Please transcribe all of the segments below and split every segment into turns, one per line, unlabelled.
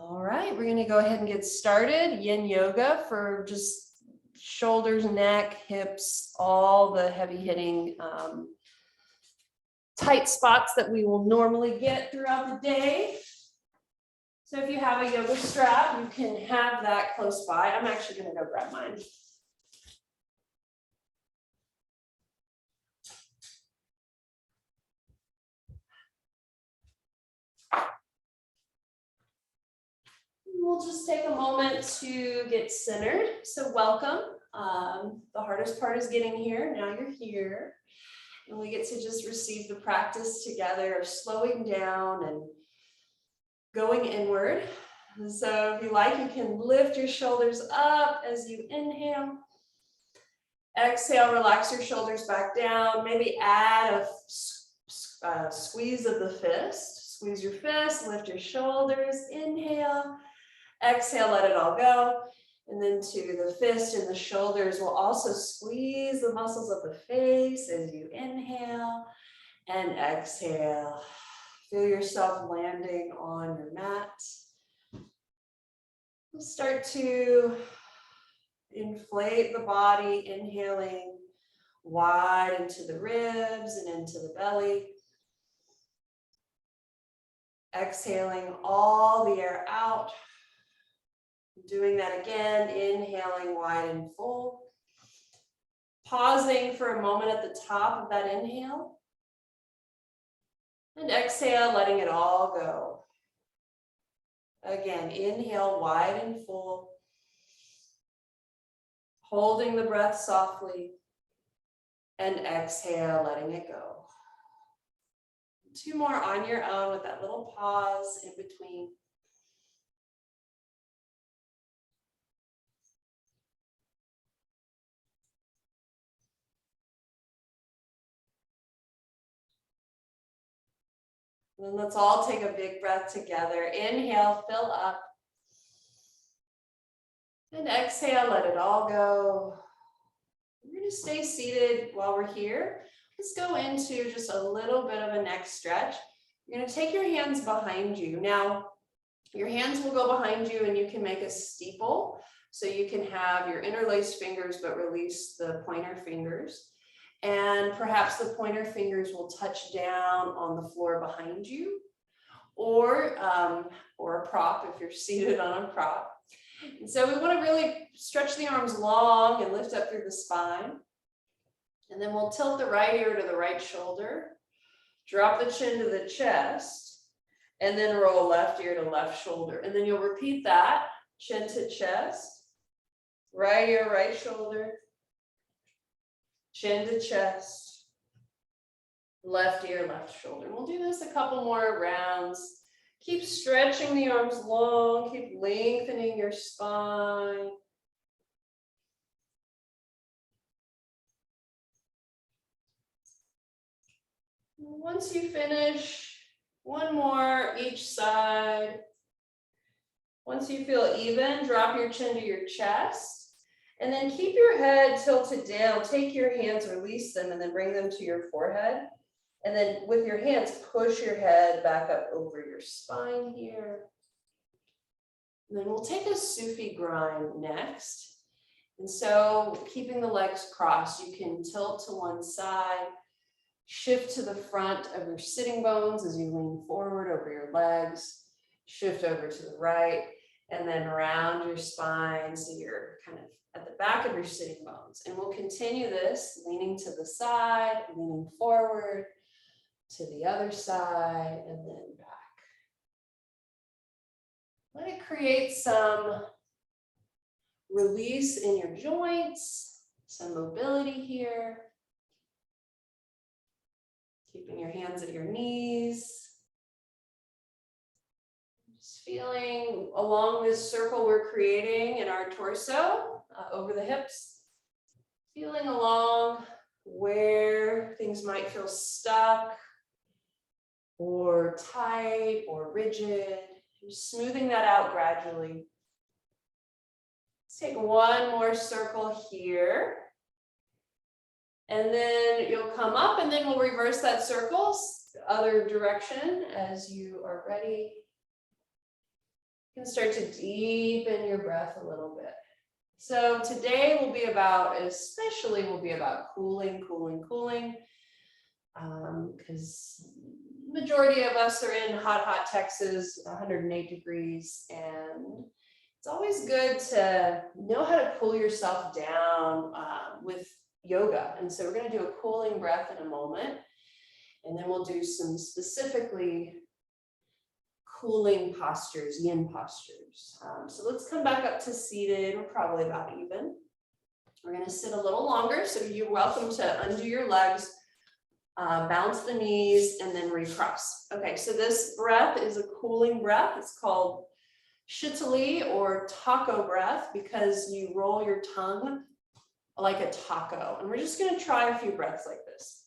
All right, we're going to go ahead and get started. Yin Yoga for just shoulders, neck, hips, all the heavy hitting tight spots that we will normally get throughout the day. So if you have a yoga strap, you can have that close by. I'm actually going to go grab mine. We'll just take a moment to get centered. So welcome. The hardest part is getting here. Now you're here. And we get to just receive the practice together of slowing down and going inward. So if you like, you can lift your shoulders up as you inhale. Exhale, relax your shoulders back down. Maybe add a squeeze of the fist. Squeeze your fist, lift your shoulders, inhale. Exhale, let it all go. And then to the fist and the shoulders, we'll also squeeze the muscles of the face as you inhale and exhale. Feel yourself landing on your mat. We'll start to inflate the body, inhaling wide into the ribs and into the belly. Exhaling all the air out. Doing that again, inhaling wide and full. Pausing for a moment at the top of that inhale. And exhale, letting it all go. Again, inhale wide and full. Holding the breath softly. And exhale, letting it go. 2 more on your own with that little pause in between. And then let's all take a big breath together. Inhale, fill up. And exhale, let it all go. We're going to stay seated while we're here. Let's go into just a little bit of a neck stretch. You're going to take your hands behind you. Now, your hands will go behind you and you can make a steeple. So you can have your interlaced fingers, but release the pointer fingers. And perhaps the pointer fingers will touch down on the floor behind you, or a prop if you're seated on a prop. And so we want to really stretch the arms long and lift up through the spine. And then we'll tilt the right ear to the right shoulder, drop the chin to the chest, and then roll left ear to left shoulder. And then you'll repeat that, chin to chest, right ear, right shoulder, chin to chest, left ear, left shoulder. We'll do this a couple more rounds. Keep stretching the arms long, keep lengthening your spine. Once you finish, 1 more each side. Once you feel even, drop your chin to your chest. And then keep your head tilted down. Take your hands, release them, and then bring them to your forehead. And then with your hands, push your head back up over your spine here. And then we'll take a Sufi grind next. And so keeping the legs crossed, you can tilt to one side, shift to the front of your sitting bones as you lean forward over your legs, shift over to the right, and then round your spine so you're kind of at the back of your sitting bones. And we'll continue this, leaning to the side, leaning forward, to the other side, and then back. Let it create some release in your joints, some mobility here. Keeping your hands at your knees. Just feeling along this circle we're creating in our torso, over the hips. Feeling along where things might feel stuck, or tight, or rigid. Just smoothing that out gradually. Let's take 1 more circle here. And then you'll come up and then we'll reverse that circle, the other direction as you are ready. You can start to deepen your breath a little bit. So today will be about, especially will be about cooling, because majority of us are in hot Texas, 108 degrees, and it's always good to know how to cool yourself down with yoga. And so we're going to do a cooling breath in a moment, and then we'll do some specifically cooling postures, yin postures. So let's come back up to seated. We're probably about even. We're going to sit a little longer, so you're welcome to undo your legs, bounce the knees, and then recross. Okay, so this breath is a cooling breath. It's called Shitali or taco breath because you roll your tongue like a taco. And we're just going to try a few breaths like this.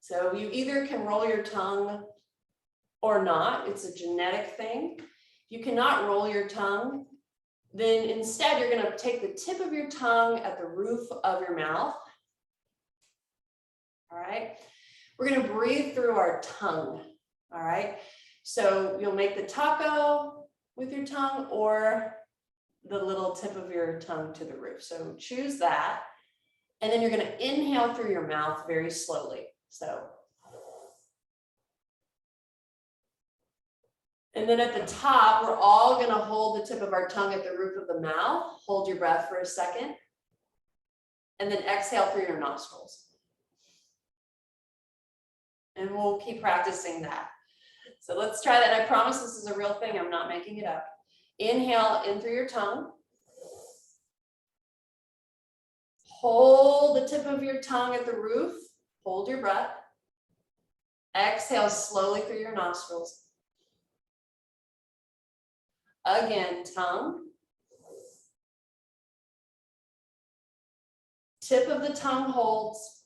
So you either can roll your tongue or not. It's a genetic thing. If you cannot roll your tongue, then instead you're going to take the tip of your tongue at the roof of your mouth. All right. We're going to breathe through our tongue. All right. So you'll make the taco with your tongue or the little tip of your tongue to the roof. So choose that. And then you're going to inhale through your mouth very slowly. So, and then at the top, we're all going to hold the tip of our tongue at the roof of the mouth. Hold your breath for a second. And then exhale through your nostrils. And we'll keep practicing that. So let's try that. I promise this is a real thing. I'm not making it up. Inhale in through your tongue. Hold the tip of your tongue at the roof. Hold your breath. Exhale slowly through your nostrils. Again, tongue. Tip of the tongue holds.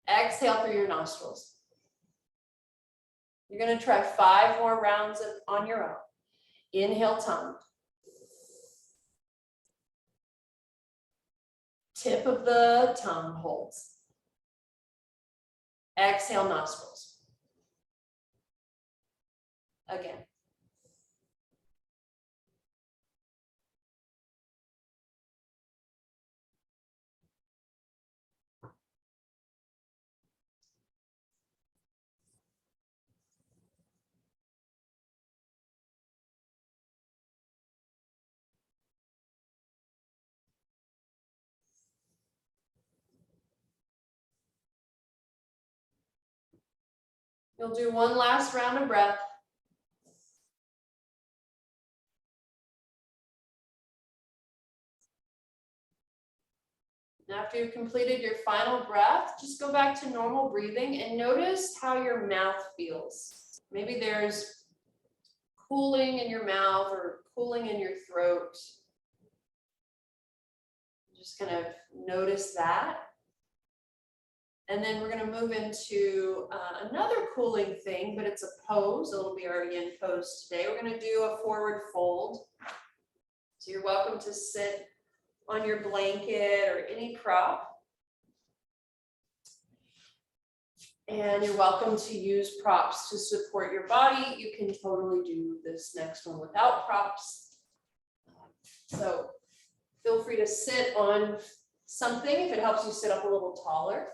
Exhale through your nostrils. You're going to try 5 more rounds on your own. Inhale, tongue. Tip of the tongue holds. Exhale, nostrils. Again. You'll do one last round of breath. And after you've completed your final breath, just go back to normal breathing and notice how your mouth feels. Maybe there's cooling in your mouth or cooling in your throat. Just kind of notice that. And then we're going to move into another cooling thing, but it's a pose. It'll be our yin pose today. We're going to do a forward fold. So you're welcome to sit on your blanket or any prop. And you're welcome to use props to support your body. You can totally do this next one without props. So feel free to sit on something if it helps you sit up a little taller.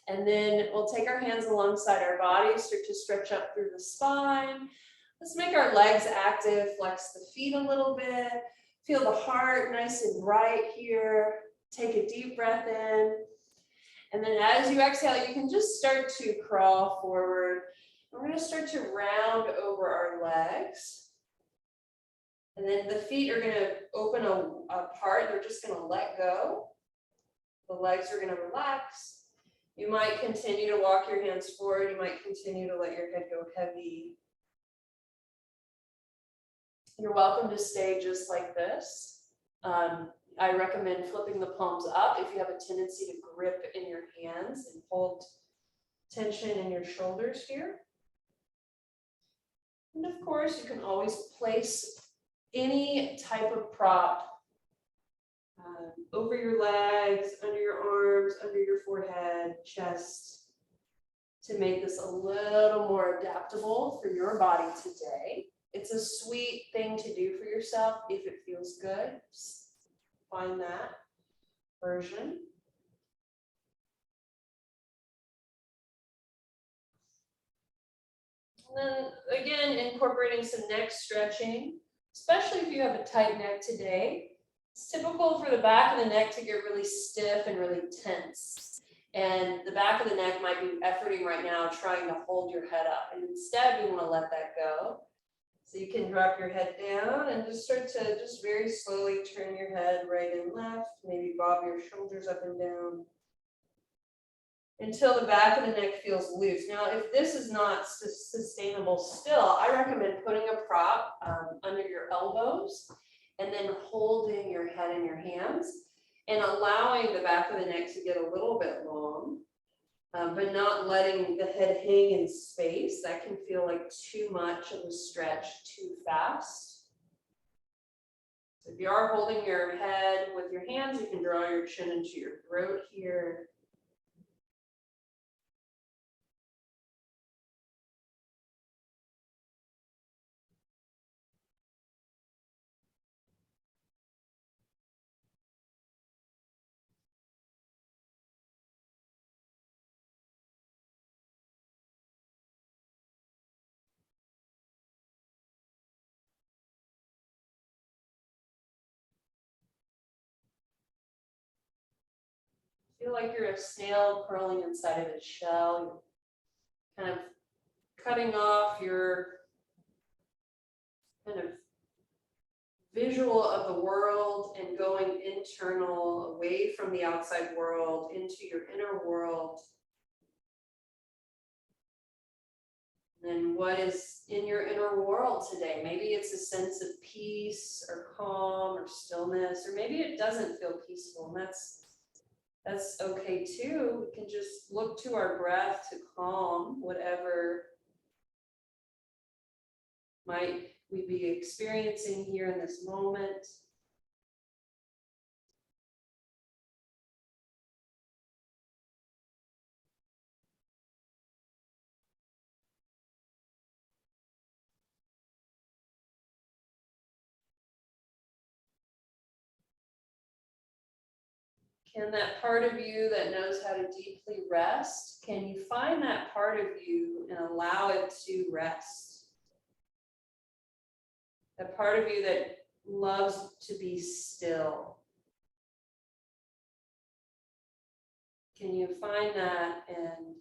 And then we'll take our hands alongside our bodies, start to stretch up through the spine. Let's make our legs active, flex the feet a little bit. Feel the heart nice and bright here. Take a deep breath in. And then as you exhale, you can just start to crawl forward. We're going to start to round over our legs. And then the feet are going to open apart. They're just going to let go. The legs are going to relax. You might continue to walk your hands forward. You might continue to let your head go heavy. You're welcome to stay just like this. I recommend flipping the palms up if you have a tendency to grip in your hands and hold tension in your shoulders here. And of course, you can always place any type of prop over your legs, under your arms, under your forehead, chest, to make this a little more adaptable for your body today. It's a sweet thing to do for yourself if it feels good. Just find that version. And then again, incorporating some neck stretching, especially if you have a tight neck today. It's typical for the back of the neck to get really stiff and really tense. And the back of the neck might be efforting right now, trying to hold your head up. And instead, we want to let that go. So you can drop your head down and just start to just very slowly turn your head right and left. Maybe bob your shoulders up and down until the back of the neck feels loose. Now, if this is not sustainable still, I recommend putting a prop under your elbows and then holding your head in your hands and allowing the back of the neck to get a little bit long, but not letting the head hang in space. That can feel like too much of a stretch too fast. So if you are holding your head with your hands, you can draw your chin into your throat here. Feel like you're a snail curling inside of its shell, kind of cutting off your kind of visual of the world and going internal, away from the outside world, into your inner world. And what is in your inner world today? Maybe it's a sense of peace or calm or stillness, or maybe it doesn't feel peaceful, and that's okay too. We can just look to our breath to calm whatever might we be experiencing here in this moment. Can that part of you that knows how to deeply rest, can you find that part of you and allow it to rest? That part of you that loves to be still. Can you find that and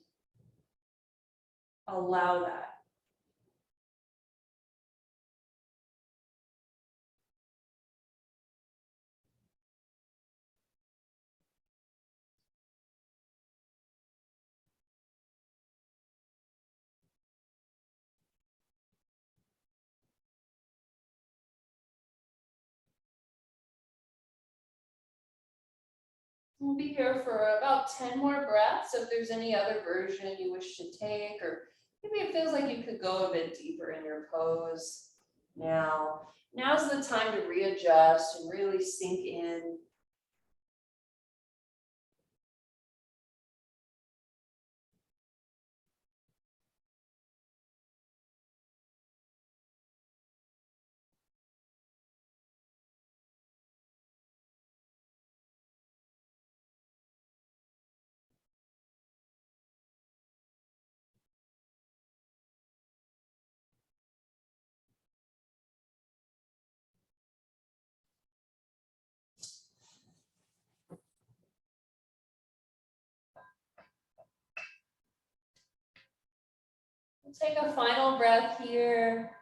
allow that? We'll be here for about 10 more breaths. If there's any other version you wish to take, or maybe it feels like you could go a bit deeper in your pose now. Now's the time to readjust and really sink in. We'll take a final breath here.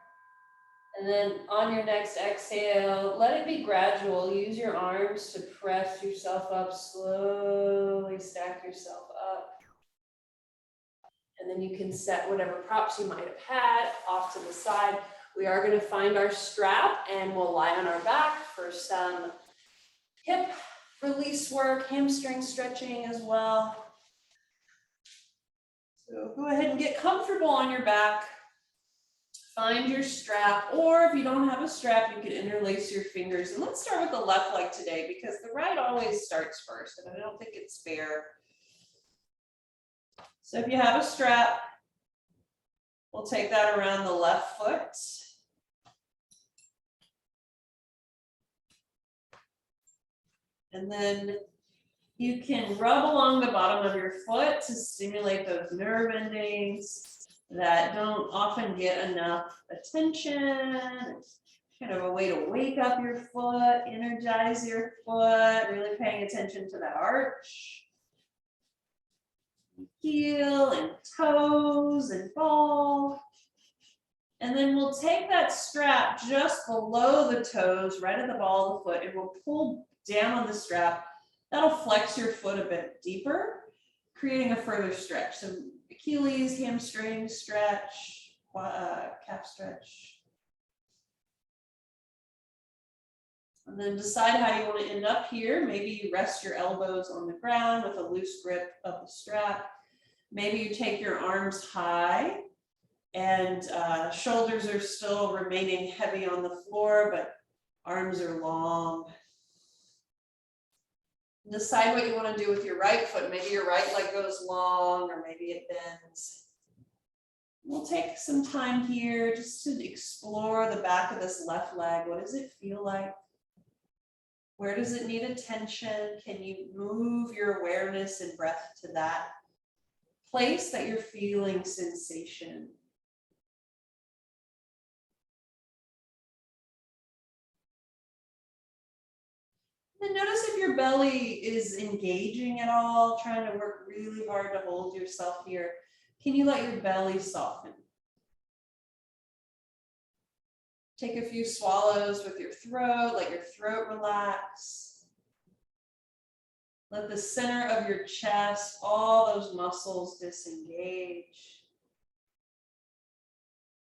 And then on your next exhale, let it be gradual. Use your arms to press yourself up, slowly stack yourself up. And then you can set whatever props you might have had off to the side. We are going to find our strap and we'll lie on our back for some hip release work, hamstring stretching as well. So go ahead and get comfortable on your back. Find your strap, or if you don't have a strap, you could interlace your fingers. And let's start with the left leg today because the right always starts first, and I don't think it's fair. So if you have a strap, we'll take that around the left foot. And then you can rub along the bottom of your foot to stimulate those nerve endings that don't often get enough attention. It's kind of a way to wake up your foot, energize your foot, really paying attention to that arch. Heel and toes and ball. And then we'll take that strap just below the toes, right at the ball of the foot, and we'll pull down on the strap. That'll flex your foot a bit deeper, creating a further stretch. So Achilles, hamstring stretch, calf stretch. And then decide how you want to end up here. Maybe you rest your elbows on the ground with a loose grip of the strap. Maybe you take your arms high and shoulders are still remaining heavy on the floor, but arms are long. Decide what you want to do with your right foot. Maybe your right leg goes long, or maybe it bends. We'll take some time here just to explore the back of this left leg. What does it feel like? Where does it need attention? Can you move your awareness and breath to that place that you're feeling sensation? And notice if your belly is engaging at all, trying to work really hard to hold yourself here. Can you let your belly soften? Take a few swallows with your throat, let your throat relax. Let the center of your chest, all those muscles disengage.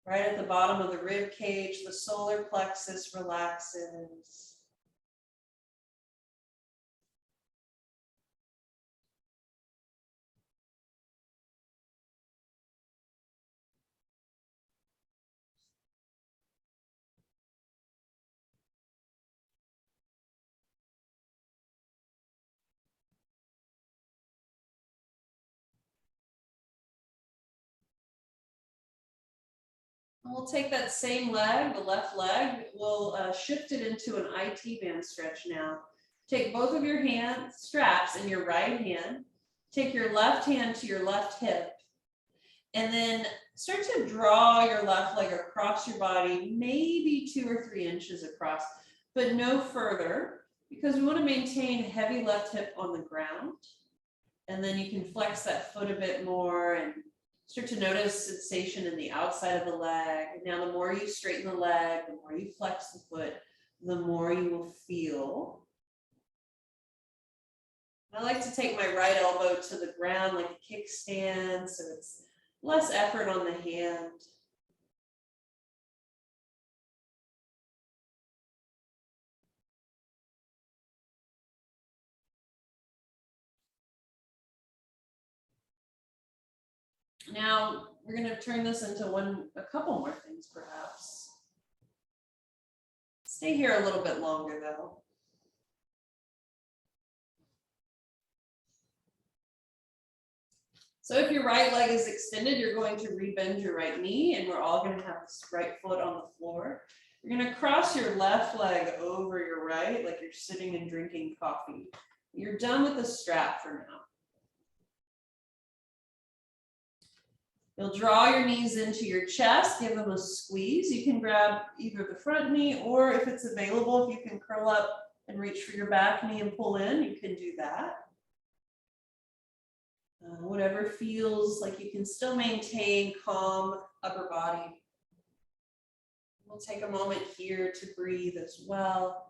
Right at the bottom of the rib cage, the solar plexus relaxes. We'll take that same leg, the left leg, we'll shift it into an IT band stretch now. Take both of your hand straps in your right hand, take your left hand to your left hip, and then start to draw your left leg across your body, maybe 2 or 3 inches across, but no further, because we want to maintain heavy left hip on the ground. And then you can flex that foot a bit more and start to notice sensation in the outside of the leg. Now, the more you straighten the leg, the more you flex the foot, the more you will feel. I like to take my right elbow to the ground like a kickstand, so it's less effort on the hand. Now, we're going to turn this into a couple more things, perhaps. Stay here a little bit longer, though. So if your right leg is extended, you're going to rebend your right knee, and we're all going to have this right foot on the floor. You're going to cross your left leg over your right, like you're sitting and drinking coffee. You're done with the strap for now. You'll draw your knees into your chest, give them a squeeze. You can grab either the front knee, or if it's available, if you can curl up and reach for your back knee and pull in, you can do that. Whatever feels like you can still maintain calm upper body. We'll take a moment here to breathe as well.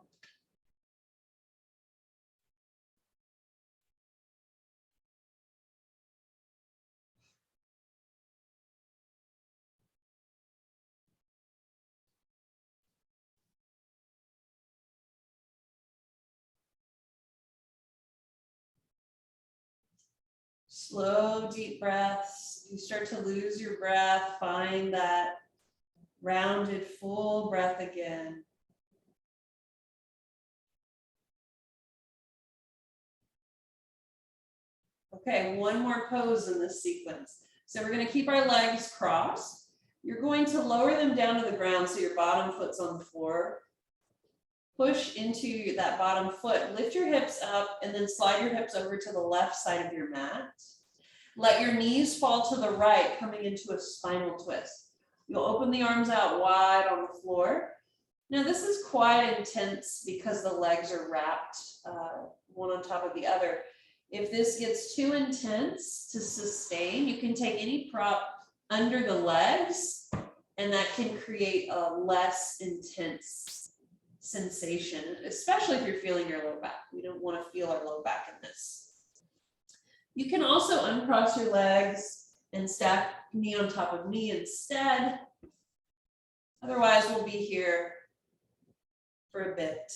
Slow, deep breaths. You start to lose your breath, find that rounded, full breath again. Okay, one more pose in this sequence. So we're going to keep our legs crossed. You're going to lower them down to the ground so your bottom foot's on the floor. push into that bottom foot. Lift your hips up and then slide your hips over to the left side of your mat. Let your knees fall to the right, coming into a spinal twist. You'll open the arms out wide on the floor. Now this is quite intense because the legs are wrapped one on top of the other. If this gets too intense to sustain, you can take any prop under the legs and that can create a less intense sensation, especially if you're feeling your low back. We don't want to feel our low back in this. You can also uncross your legs and stack knee on top of knee instead. Otherwise, we'll be here for a bit.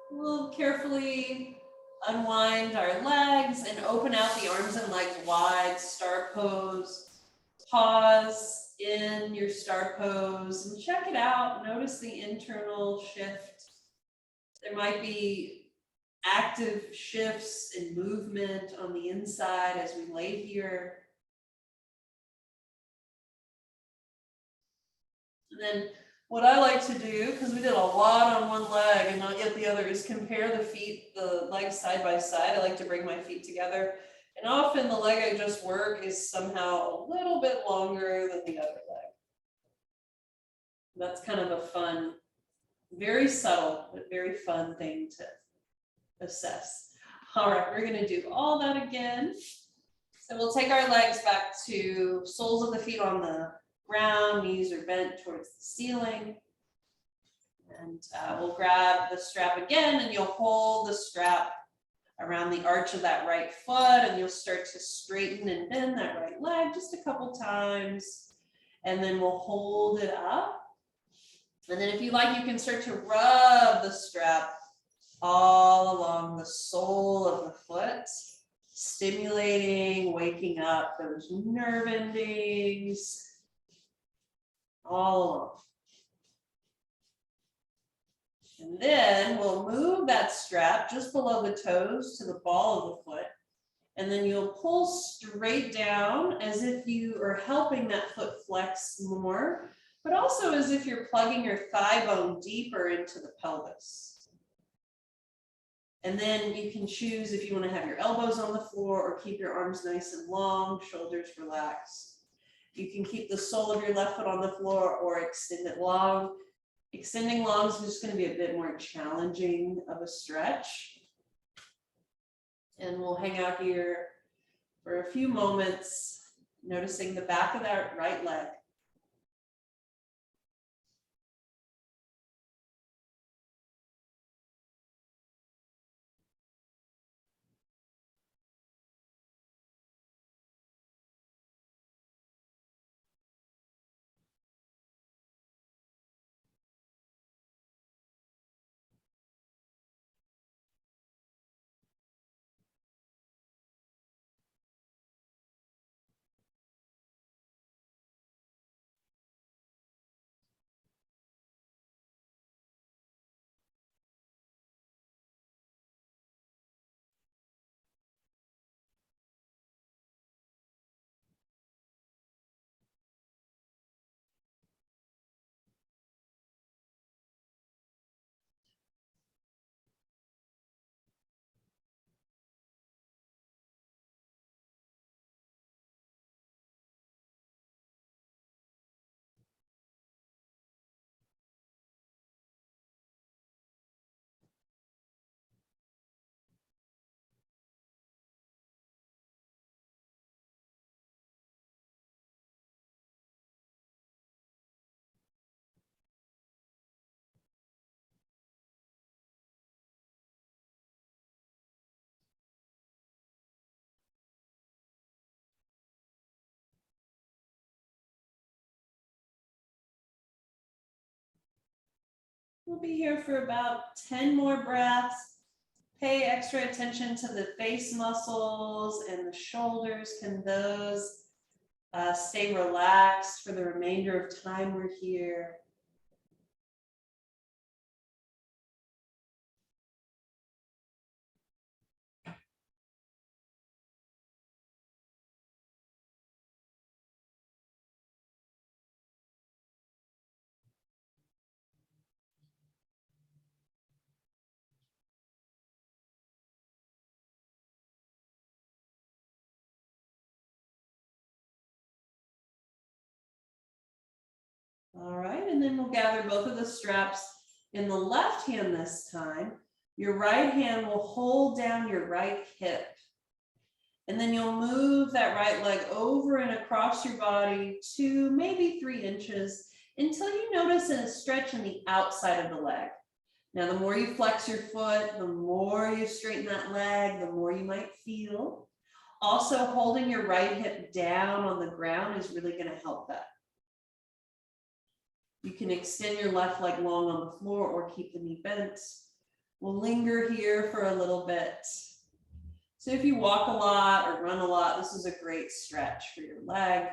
We'll carefully unwind our legs and open out the arms and legs wide, star pose. Pause in your star pose and check it out. Notice the internal shift. There might be active shifts and movement on the inside as we lay here. And then what I like to do, because we did a lot on one leg and not yet the other, is compare the feet, the legs side by side. I like to bring my feet together. And often the leg I just work is somehow a little bit longer than the other leg. That's kind of a fun, very subtle, but very fun thing to assess. All right, we're gonna do all that again. So we'll take our legs back to soles of the feet on the ground, knees are bent towards the ceiling. And we'll grab the strap again and you'll hold the strap around the arch of that right foot and you'll start to straighten and bend that right leg just a couple times. And then we'll hold it up. And then if you like, you can start to rub the strap all along the sole of the foot, stimulating, waking up those nerve endings all along. And then we'll move that strap just below the toes to the ball of the foot. And then you'll pull straight down as if you are helping that foot flex more, but also as if you're plugging your thigh bone deeper into the pelvis. And then you can choose if you want to have your elbows on the floor or keep your arms nice and long, shoulders relaxed. You can keep the sole of your left foot on the floor or extend it long. Extending long is just going to be a bit more challenging of a stretch. And we'll hang out here for a few moments, noticing the back of that right leg. We'll be here for about 10 more breaths. Pay extra attention to the face muscles and the shoulders. Can those stay relaxed for the remainder of time we're here? All right, and then we'll gather both of the straps in the left hand this time. Your right hand will hold down your right hip. And then you'll move that right leg over and across your body 2, maybe 3 inches until you notice a stretch in the outside of the leg. Now, the more you flex your foot, the more you straighten that leg, the more you might feel. Also, holding your right hip down on the ground is really going to help that. You can extend your left leg long on the floor or keep the knee bent. We'll linger here for a little bit. So if you walk a lot or run a lot, this is a great stretch for your leg.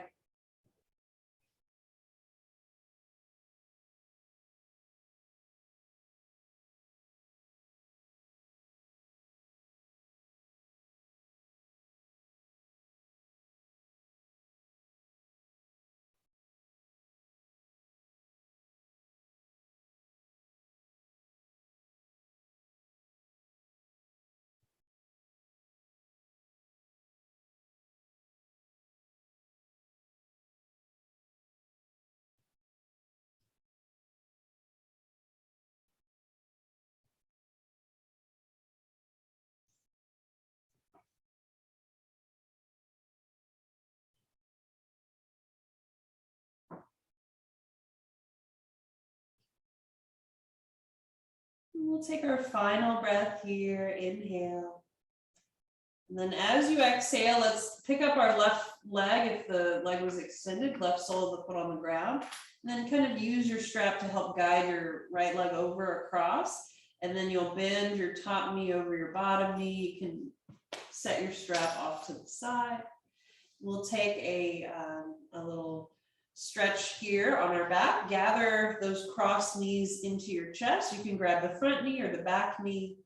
We'll take our final breath here, inhale. And then as you exhale, let's pick up our left leg if the leg was extended, left sole of the foot on the ground. And then kind of use your strap to help guide your right leg over across. And then you'll bend your top knee over your bottom knee. You can set your strap off to the side. We'll take a little stretch here on our back. Gather those crossed knees into your chest. You can grab the front knee or the back knee,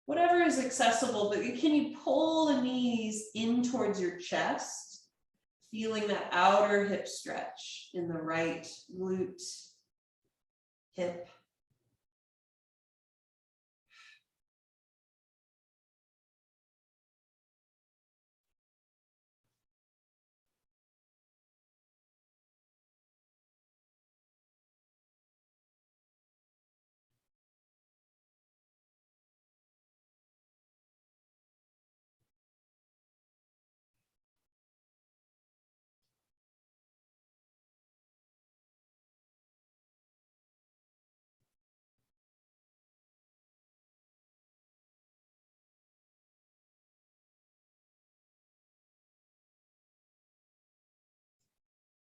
whatever is accessible, but can you pull the knees in towards your chest, feeling that outer hip stretch in the right glute, hip.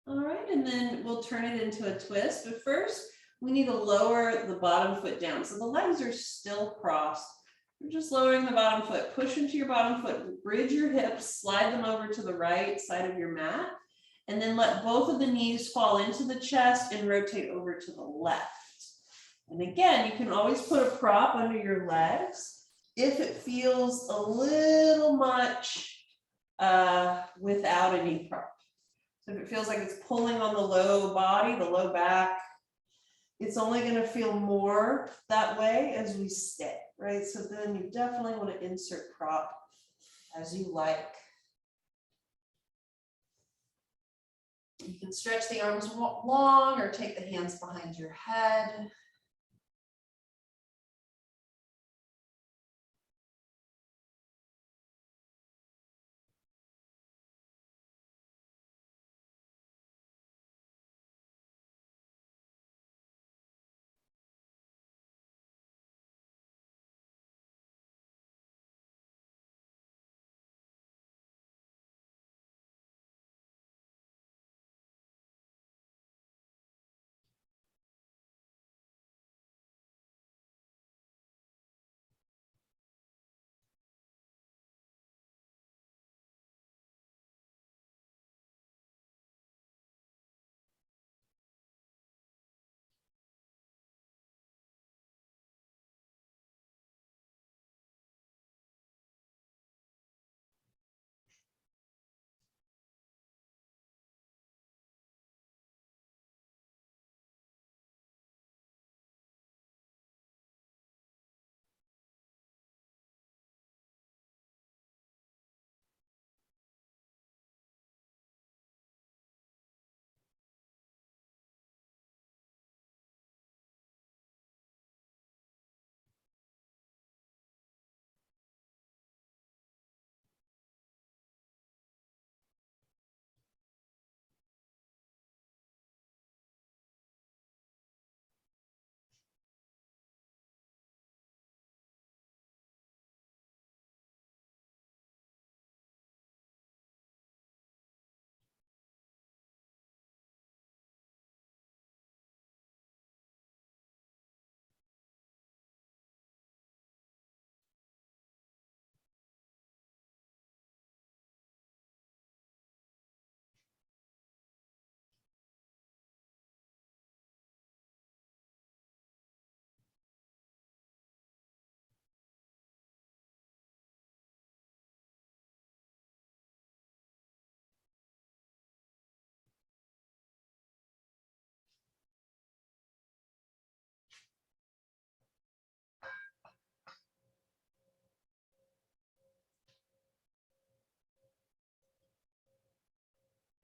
All right, and then we'll turn it into a twist. But first, we need to lower the bottom foot down. So the legs are still crossed. You're just lowering the bottom foot. Push into your bottom foot, bridge your hips, slide them over to the right side of your mat, and then let both of the knees fall into the chest and rotate over to the left. And again, you can always put a prop under your legs if it feels a little much without any prop. So if it feels like it's pulling on the low body, the low back, it's only going to feel more that way as we stay, right? So then you definitely want to insert prop as you like. You can stretch the arms long or take the hands behind your head.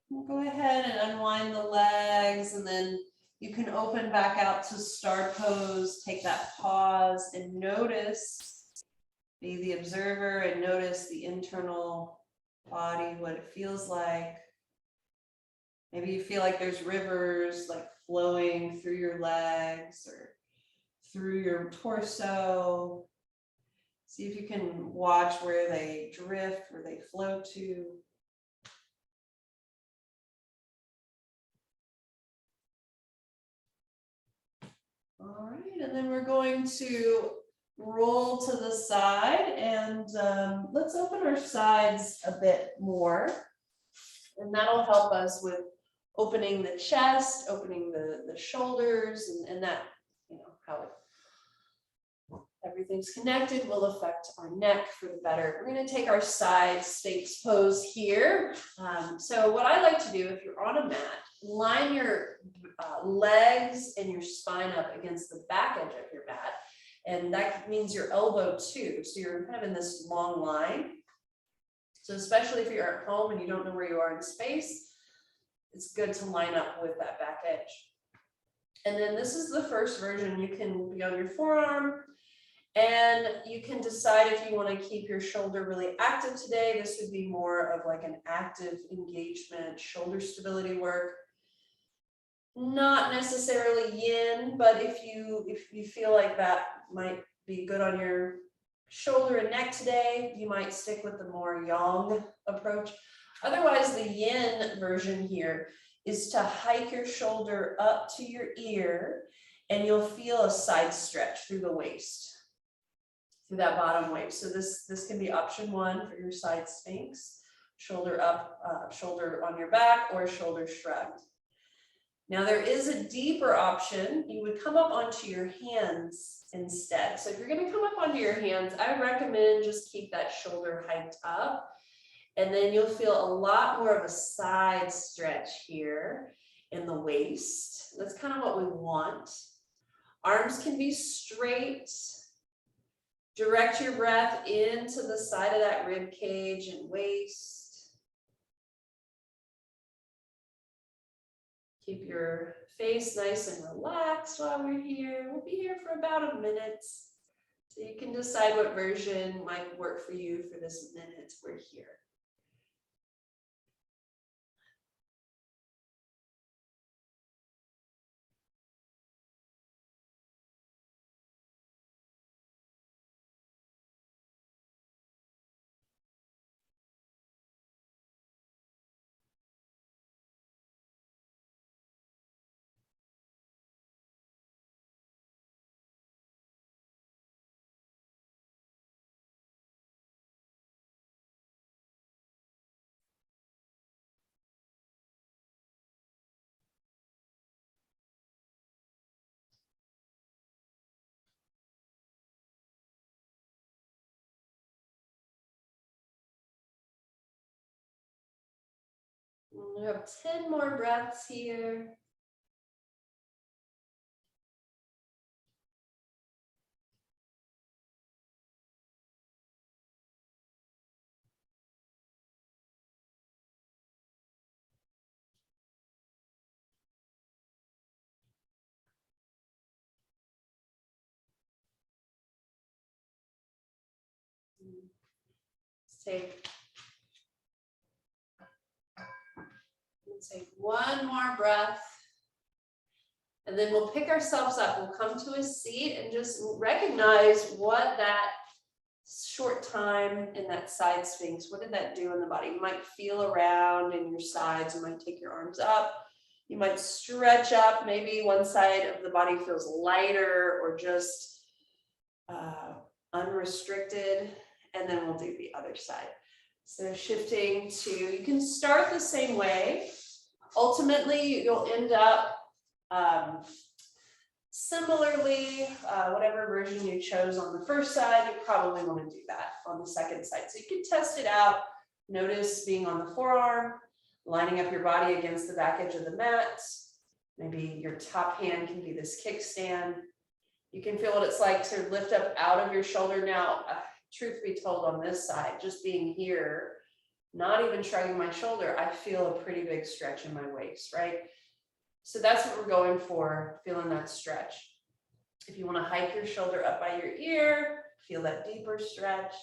We'll go ahead and unwind the legs, and then you can open back out to star pose. Take that pause and notice, be the observer and notice the internal body, what it feels like. Maybe you feel like there's rivers like flowing through your legs or through your torso. See if you can watch where they drift, where they flow to. All right, and then we're going to roll to the side, and let's open our sides a bit more. And that'll help us with opening the chest, opening the shoulders, and that, how everything's connected will affect our neck for the better. We're going to take our side Sphinx pose here. So what I like to do, if you're on a mat, line your legs and your spine up against the back edge of your mat. And that means your elbow too. So you're kind of in this long line. So especially if you're at home and you don't know where you are in space, it's good to line up with that back edge. And then this is the first version. You can be on your forearm, and you can decide if you want to keep your shoulder really active today. This would be more of like an active engagement, shoulder stability work. Not necessarily yin, but if you feel like that might be good on your shoulder and neck today, you might stick with the more yang approach. Otherwise, the yin version here is to hike your shoulder up to your ear, and you'll feel a side stretch through the waist, through that bottom waist. So this can be option one for your side Sphinx, shoulder up, shoulder on your back, or shoulder shrugged. Now there is a deeper option. You would come up onto your hands instead. So if you're going to come up onto your hands, I recommend just keep that shoulder hiked up, and then you'll feel a lot more of a side stretch here in the waist. That's kind of what we want. Arms can be straight. Direct your breath into the side of that rib cage and waist. Keep your face nice and relaxed while we're here. We'll be here for about a minute. So you can decide what version might work for you for this minute we're here. We have 10 more breaths here. Let's take one more breath. And then we'll pick ourselves up. We'll come to a seat and just recognize what that short time in that side Sphinx, what did that do in the body? You might feel around in your sides. You might take your arms up. You might stretch up. Maybe one side of the body feels lighter or just unrestricted. And then we'll do the other side. So shifting to, you can start the same way. Ultimately, you'll end up similarly, whatever version you chose on the first side, you probably want to do that on the second side. So you can test it out. Notice being on the forearm, lining up your body against the back edge of the mat. Maybe your top hand can be this kickstand. You can feel what it's like to lift up out of your shoulder. Now, truth be told, on this side, just being here not even shrugging my shoulder, I feel a pretty big stretch in my waist, right? So that's what we're going for, feeling that stretch. If you want to hike your shoulder up by your ear, feel that deeper stretch.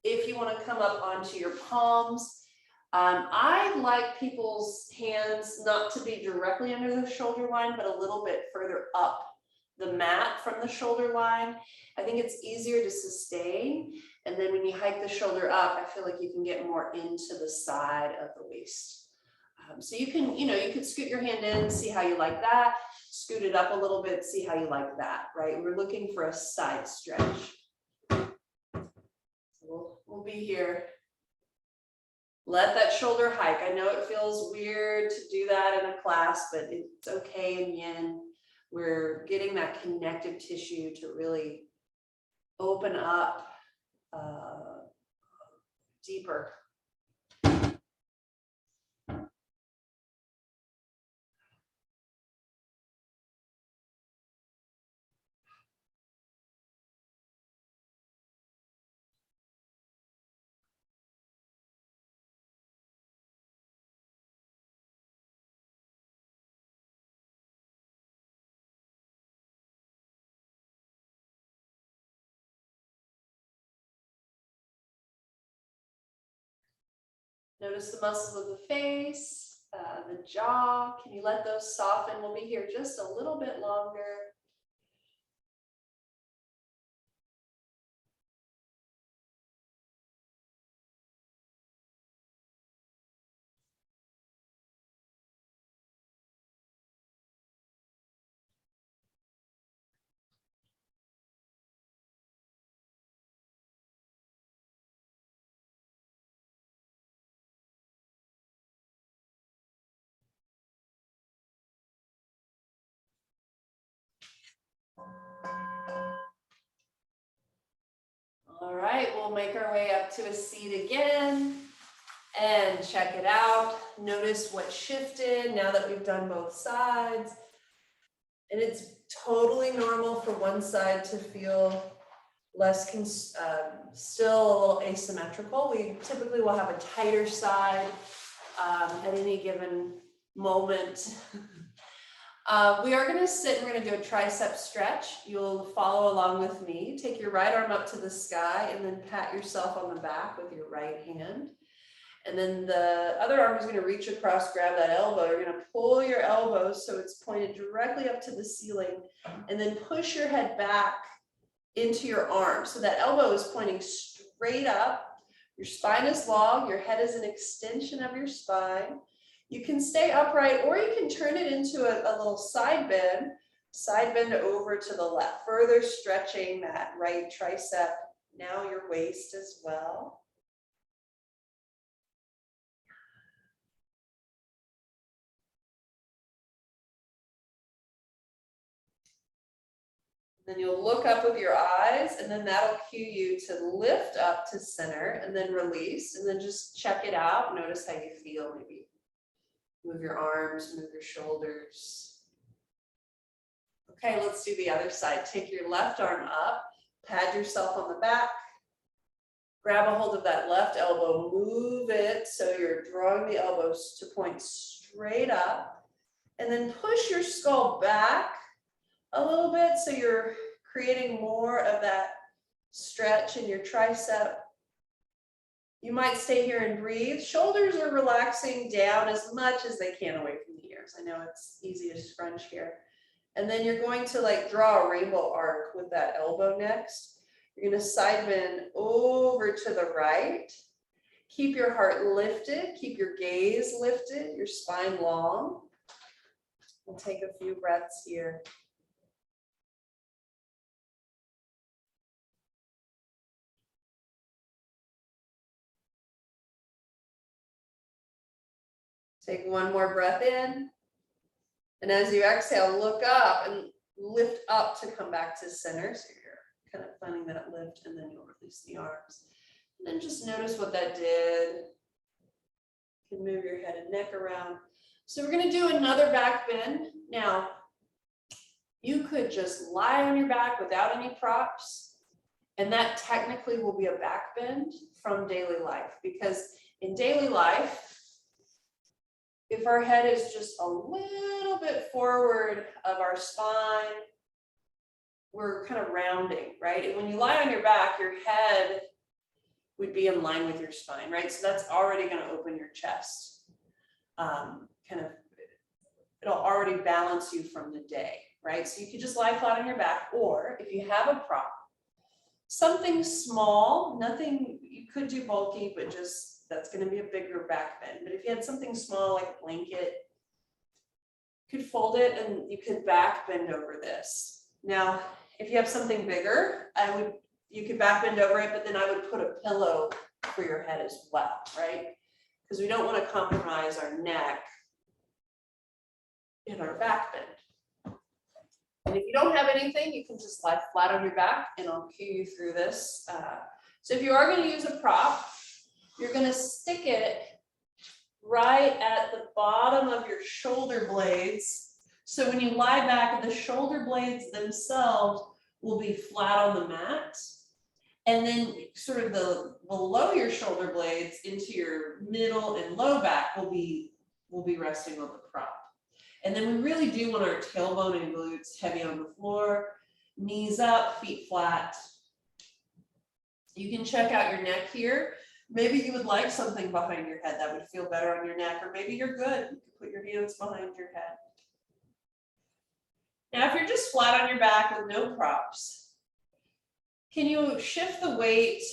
If you want to come up onto your palms, I like people's hands not to be directly under the shoulder line, but a little bit further up the mat from the shoulder line. I think it's easier to sustain. And then when you hike the shoulder up, I feel like you can get more into the side of the waist. So you can, you could scoot your hand in, see how you like that. Scoot it up a little bit, see how you like that, right? We're looking for a side stretch. So we'll be here. Let that shoulder hike. I know it feels weird to do that in a class, but it's okay in Yin. We're getting that connective tissue to really open up deeper. Notice the muscles of the face, the jaw. Can you let those soften? We'll be here just a little bit longer. All right, we'll make our way up to a seat again and check it out. Notice what shifted now that we've done both sides. And it's totally normal for one side to feel less, still a little asymmetrical. We typically will have a tighter side at any given moment. We are going to sit and we're going to do a tricep stretch. You'll follow along with me. Take your right arm up to the sky and then pat yourself on the back with your right hand. And then the other arm is going to reach across, grab that elbow. You're going to pull your elbow so it's pointed directly up to the ceiling and then push your head back into your arm. So that elbow is pointing straight up. Your spine is long. Your head is an extension of your spine. You can stay upright or you can turn it into a little side bend over to the left, further stretching that right tricep, now your waist as well. Then you'll look up with your eyes and then that'll cue you to lift up to center and then release and then just check it out. Notice how you feel. Maybe move your arms, move your shoulders. Okay, let's do the other side. Take your left arm up, pad yourself on the back, grab a hold of that left elbow, move it so you're drawing the elbows to point straight up and then push your skull back a little bit so you're creating more of that stretch in your tricep. You might stay here and breathe. Shoulders are relaxing down as much as they can away from the ears. I know it's easy to scrunch here. And then you're going to like draw a rainbow arc with that elbow next. You're going to side bend over to the right. Keep your heart lifted. Keep your gaze lifted, your spine long. We'll take a few breaths here. Take one more breath in. And as you exhale, look up and lift up to come back to center. So you're kind of finding that lift and then you'll release the arms. And then just notice what that did. You can move your head and neck around. So we're going to do another back bend. Now, you could just lie on your back without any props. And that technically will be a back bend from daily life because in daily life, if our head is just a little bit forward of our spine, we're kind of rounding, right? And when you lie on your back, your head would be in line with your spine, right? So that's already going to open your chest. It'll already balance you from the day, right? So you could just lie flat on your back, or if you have a prop, something small, nothing, you could do bulky, but just that's going to be a bigger back bend. But if you had something small like a blanket, you could fold it and you could back bend over this. Now, if you have something bigger, you could back bend over it, but then I would put a pillow for your head as well, right? Because we don't want to compromise our neck and our back bend. And if you don't have anything, you can just lie flat on your back, and I'll cue you through this. So if you are going to use a prop, you're going to stick it right at the bottom of your shoulder blades. So when you lie back, the shoulder blades themselves will be flat on the mat. And then sort of the below your shoulder blades into your middle and low back will be resting on the prop. And then we really do want our tailbone and glutes heavy on the floor, knees up, feet flat. You can check out your neck here. Maybe you would like something behind your head that would feel better on your neck, or maybe you're good. You can put your hands behind your head. Now, if you're just flat on your back with no props, can you shift the weight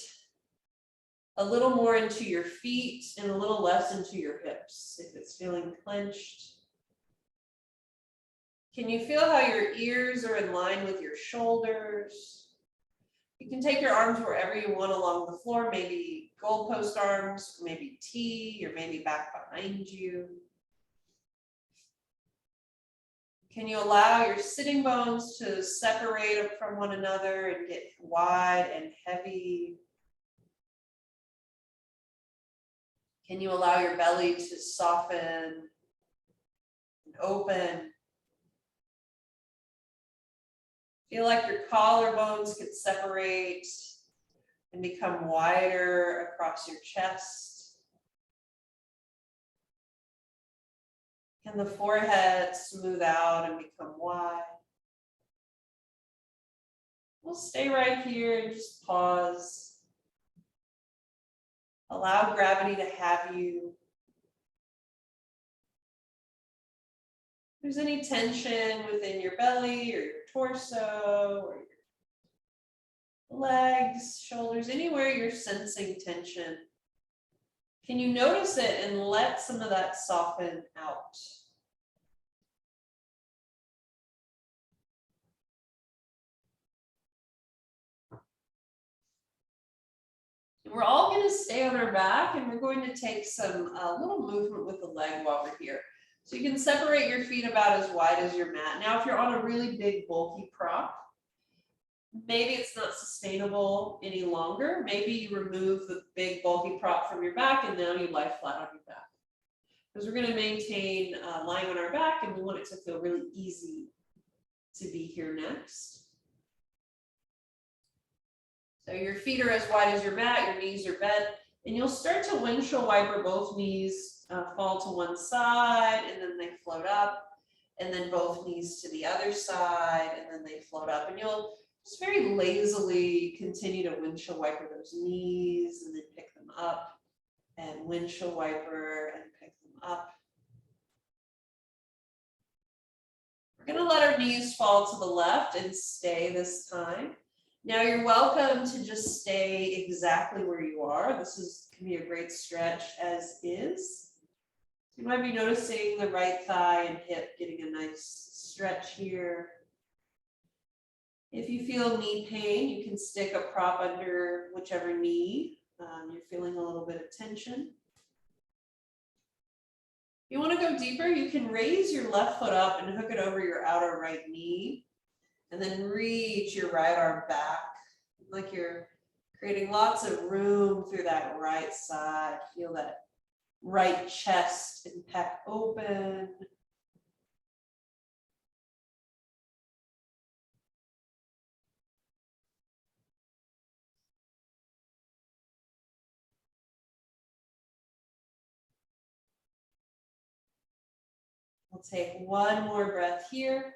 a little more into your feet and a little less into your hips if it's feeling clenched? Can you feel how your ears are in line with your shoulders? You can take your arms wherever you want along the floor, maybe goalpost arms, maybe T, or maybe back behind you. Can you allow your sitting bones to separate from one another and get wide and heavy? Can you allow your belly to soften and open? Feel like your collarbones could separate and become wider across your chest. Can the forehead smooth out and become wide? We'll stay right here and just pause. Allow gravity to have you. If there's any tension within your belly or your torso or your legs, shoulders, anywhere you're sensing tension, can you notice it and let some of that soften out? We're all going to stay on our back, and we're going to take some little movement with the leg while we're here. So you can separate your feet about as wide as your mat. Now, if you're on a really big, bulky prop, maybe it's not sustainable any longer. Maybe you remove the big, bulky prop from your back, and now you lie flat on your back. Because we're going to maintain lying on our back, and we want it to feel really easy to be here next. So your feet are as wide as your mat, your knees are bent, and you'll start to windshield wiper both knees fall to one side, and then they float up, and then both knees to the other side, and then they float up. And you'll just very lazily continue to windshield wiper those knees, and then pick them up, and windshield wiper and pick them up. We're going to let our knees fall to the left and stay this time. Now you're welcome to just stay exactly where you are. This can be a great stretch as is. You might be noticing the right thigh and hip getting a nice stretch here. If you feel knee pain, you can stick a prop under whichever knee. You're feeling a little bit of tension. If you want to go deeper, you can raise your left foot up and hook it over your outer right knee. And then reach your right arm back, like you're creating lots of room through that right side. Feel that right chest and pec open. We'll take one more breath here.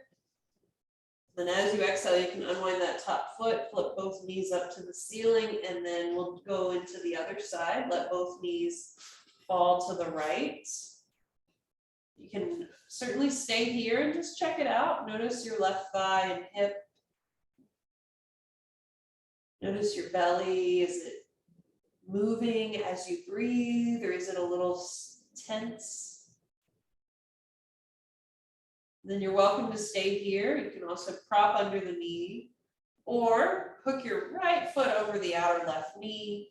Then as you exhale, you can unwind that top foot, flip both knees up to the ceiling, and then we'll go into the other side. Let both knees fall to the right. You can certainly stay here and just check it out. Notice your left thigh and hip. Notice your belly. Is it moving as you breathe, or is it a little tense? Then you're welcome to stay here. You can also prop under the knee or hook your right foot over the outer left knee.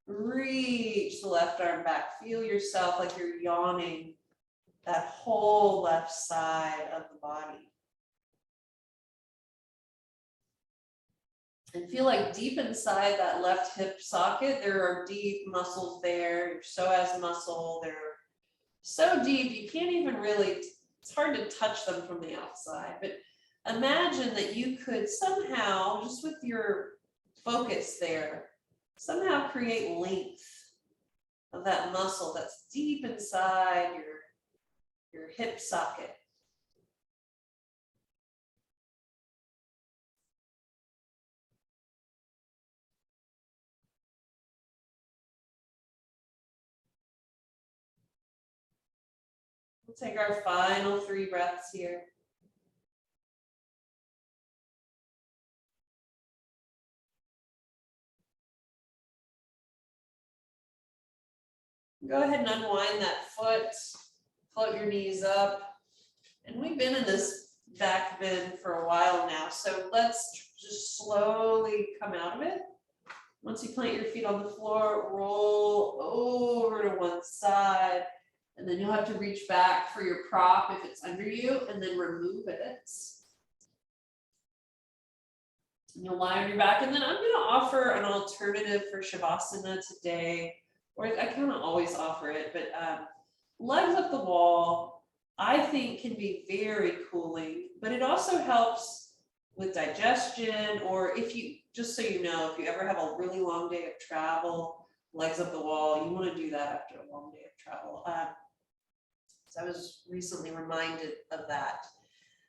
Reach the left arm back. Feel yourself like you're yawning that whole left side of the body. And feel like deep inside that left hip socket, there are deep muscles there. Your psoas muscle, they're so deep you can't even really, it's hard to touch them from the outside. But imagine that you could somehow, just with your focus there, somehow create length of that muscle that's deep inside your hip socket. We'll take our final 3 breaths here. Go ahead and unwind that foot, float your knees up. And we've been in this back bend for a while now, so let's just slowly come out of it. Once you plant your feet on the floor, roll over to one side, and then you'll have to reach back for your prop if it's under you, and then remove it. And you'll lie on your back, and then I'm going to offer an alternative for Shavasana today, or I kind of always offer it, but legs up the wall, I think can be very cooling, but it also helps with digestion, or if you, just so you know, if you ever have a really long day of travel, legs up the wall, you want to do that after a long day of travel. So I was recently reminded of that.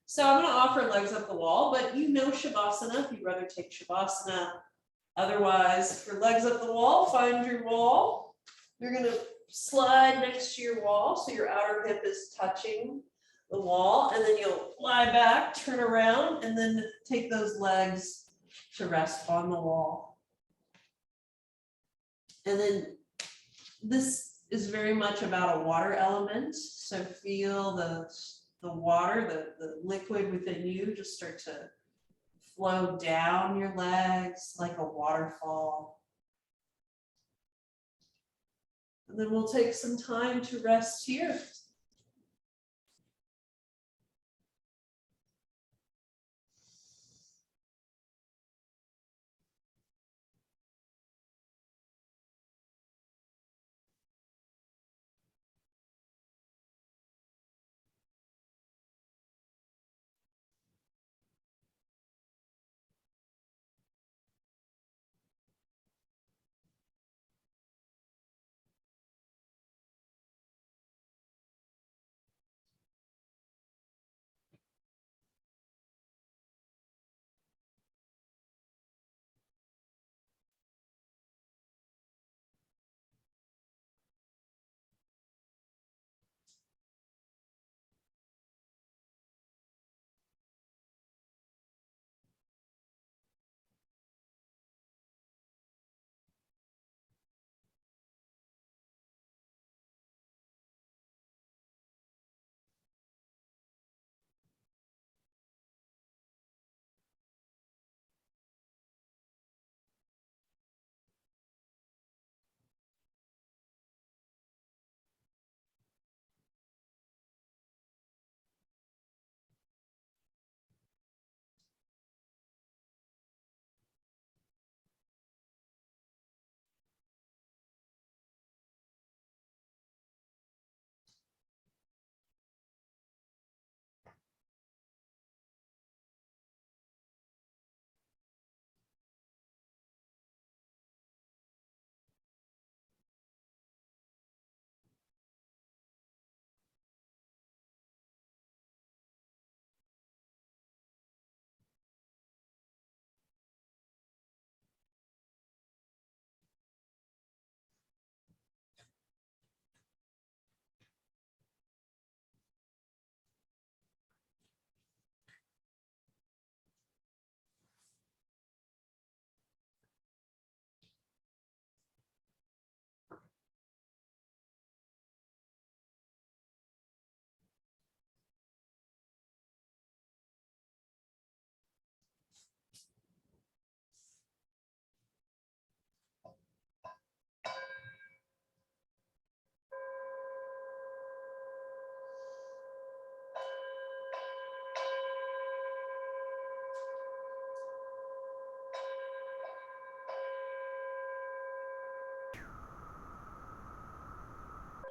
So I'm going to offer legs up the wall, but you know Shavasana if you'd rather take Shavasana. Otherwise, for legs up the wall, find your wall. You're going to slide next to your wall so your outer hip is touching the wall, and then you'll lie back, turn around, and then take those legs to rest on the wall. And then this is very much about a water element, so feel the water, the liquid within you just start to flow down your legs like a waterfall. And then we'll take some time to rest here.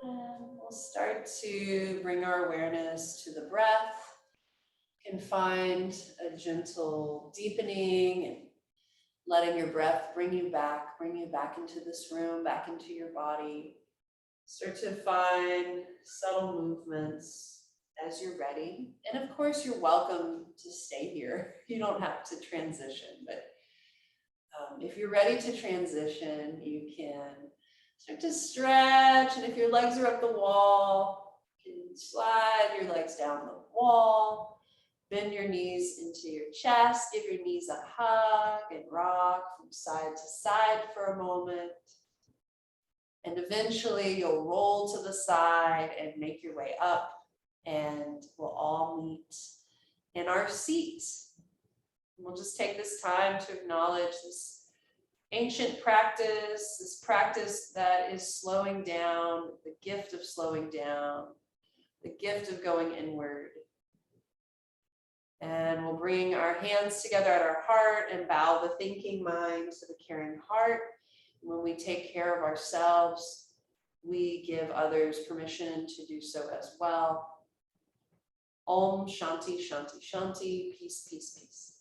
And we'll start to bring our awareness to the breath. You can find a gentle deepening and letting your breath bring you back into this room, back into your body. Start to find subtle movements as you're ready. And of course, you're welcome to stay here. You don't have to transition, but if you're ready to transition, you can start to stretch. And if your legs are up the wall, you can slide your legs down the wall. Bend your knees into your chest, give your knees a hug and rock from side to side for a moment. And eventually you'll roll to the side and make your way up, and we'll all meet in our seats. We'll just take this time to acknowledge this ancient practice, this practice that is slowing down, the gift of slowing down, the gift of going inward. And we'll bring our hands together at our heart and bow the thinking mind to the caring heart. When we take care of ourselves, we give others permission to do so as well. Om Shanti Shanti Shanti, peace, peace, peace.